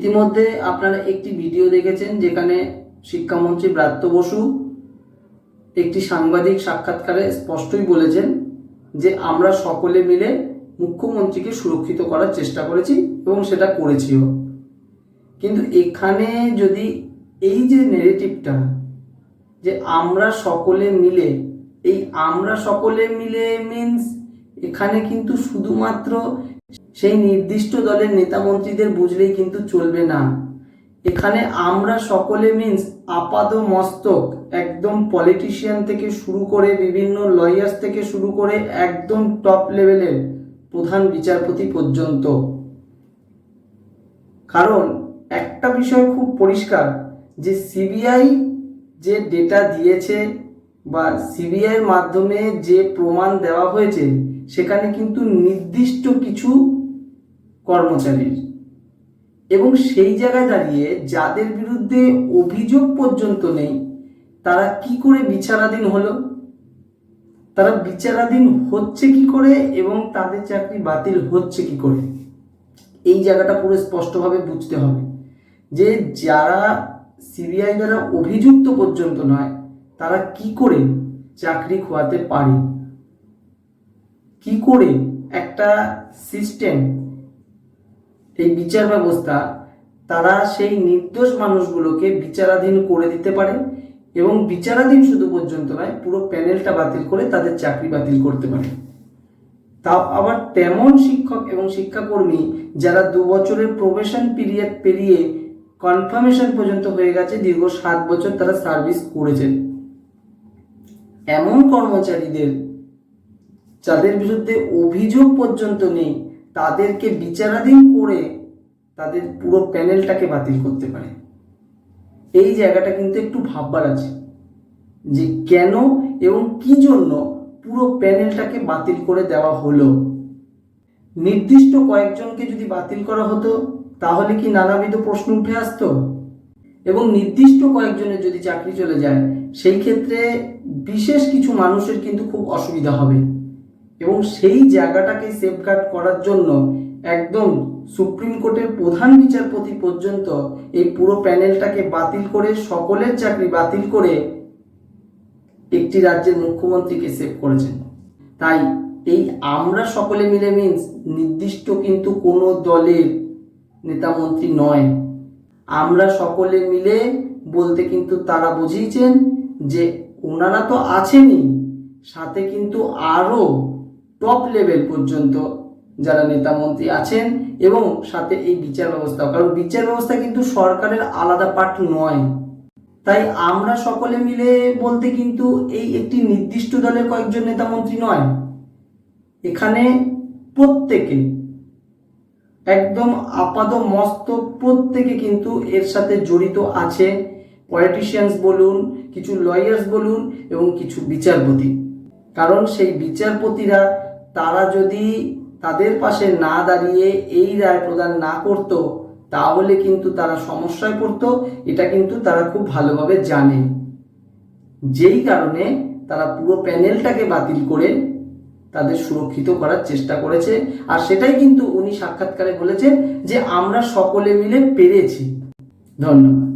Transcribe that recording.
ইতিমধ্যে আপনারা একটি ভিডিও দেখেছেন যেখানে শিক্ষামন্ত্রী ব্রাত্য বসু একটি সাংবাদিক সাক্ষাৎকারে স্পষ্টই বলেছেন যে আমরা সকলে মিলে মুখ্যমন্ত্রীকে সুরক্ষিত করার চেষ্টা করেছি এবং সেটা করেছিও। কিন্তু এখানে যদি এই যে নেগেটিভটা যে আমরা সকলে মিলে, এই আমরা সকলে মিলে মিন্স এখানে কিন্তু শুধুমাত্র সেই নির্দিষ্ট দলের নেতা মন্ত্রীদের বুঝলেই কিন্তু চলবে না। এখানে আমরা সকলে মিন্স আপাদ মস্তক একদম পলিটিশিয়ান থেকে শুরু করে বিভিন্ন লয়ার্স থেকে শুরু করে একদম টপ লেভেলের প্রধান বিচারপতি পর্যন্ত। কারণ একটা বিষয় খুব পরিষ্কার যে সিবিআই যে ডেটা দিয়েছে বা সিবিআইয়ের মাধ্যমে যে প্রমাণ দেওয়া হয়েছে সেখানে কিন্তু নির্দিষ্ট কিছু কর্মচারীর, এবং সেই জায়গায় দাঁড়িয়ে যাদের বিরুদ্ধে অভিযোগ পর্যন্ত নেই তারা কি করে বিচারাধীন হলো, তারা বিচারাধীন হচ্ছে কি করে এবং তাদের চাকরি বাতিল হচ্ছে কি করে, এই জায়গাটা পুরো স্পষ্টভাবে বুঝতে হবে যে যারা সিবিআই দ্বারা অভিযুক্ত পর্যন্ত নয় তারা কি করে চাকরি খোয়াতে পারে, কি করে একটা সিস্টেম, এই বিচার ব্যবস্থা তারা সেই নির্দোষ মানুষগুলোকে বিচারাধীন করে দিতে পারে এবং বিচারাধীন শুধু পর্যন্ত নয় পুরো প্যানেলটা বাতিল করে তাদের চাকরি বাতিল করতে পারে। তাও আবার তেমন শিক্ষক এবং শিক্ষাকর্মী যারা 2 বছরের প্রবেশন পিরিয়ড পেরিয়ে কনফার্মেশন পর্যন্ত হয়ে গেছে, দীর্ঘ 7 বছর তারা সার্ভিস করেছেন, এমন কর্মচারীদের যাদের বিরুদ্ধে অভিযোগ পর্যন্ত নেই তাদেরকে বিচারাধীন করে তাদের পুরো প্যানেলটাকে বাতিল করতে পারে। এই জায়গাটা কিন্তু একটু ভাববার আছে যে কেন এবং কি জন্য পুরো প্যানেলটাকে বাতিল করে দেওয়া হলো। নির্দিষ্ট কয়েকজনকে যদি বাতিল করা হতো তাহলে কি নানাবিধ প্রশ্ন উঠে আসতো, এবং নির্দিষ্ট কয়েকজনের যদি চাকরি চলে যায় সেই ক্ষেত্রে বিশেষ কিছু মানুষের কিন্তু খুব অসুবিধা হবে, এবং সেই জায়গাটাকে সেফগার্ড করার জন্য একদম সুপ্রিম কোর্টের প্রধান বিচারপতি পর্যন্ত এই পুরো প্যানেলটাকে বাতিল করে সকলের চাকরি বাতিল করে একটি রাজ্যের মুখ্যমন্ত্রীকে সেভ করেছেন। তাই এই আমরা সকলে মিলে মিন্স নির্দিষ্ট কিন্তু কোনো দলের নেতা মন্ত্রী নয়। আমরা সকলে মিলে বলতে কিন্তু তারা বুঝিয়েছেন যে ওনারা তো আছেনই, সাথে কিন্তু আরও টপ লেভেল পর্যন্ত যারা নেতা মন্ত্রী আছেন এবং সাথে এই বিচার ব্যবস্থা, কারণ বিচার ব্যবস্থা কিন্তু সরকারের আলাদা পার্ট নয়। তাই আমরা সকলে মিলে বলতে কিন্তু এই একটি নির্দিষ্ট দলের কয়েকজন নেতা মন্ত্রী নয়, এখানে প্রত্যেকে একদম আপাদ মস্তক প্রত্যেকে কিন্তু এর সাথে জড়িত আছে। পলিটিশিয়ানস বলুন, কিছু লয়ার্স বলুন এবং কিছু বিচারপতি। কারণ সেই বিচারপতিরা তারা যদি তাদের পাশে না দাঁড়িয়ে এই রায় প্রদান না করত তাহলে কিন্তু তারা সমস্যায় পড়তো, এটা কিন্তু তারা খুব ভালোভাবে জানে। যেই কারণে তারা পুরো প্যানেলটাকে বাতিল করে তাদের সুরক্ষিত করার চেষ্টা করেছে, আর সেটাই কিন্তু উনি সাক্ষাৎকারে বলেছেন যে আমরা সকলে মিলে পেরেছি। ধন্যবাদ।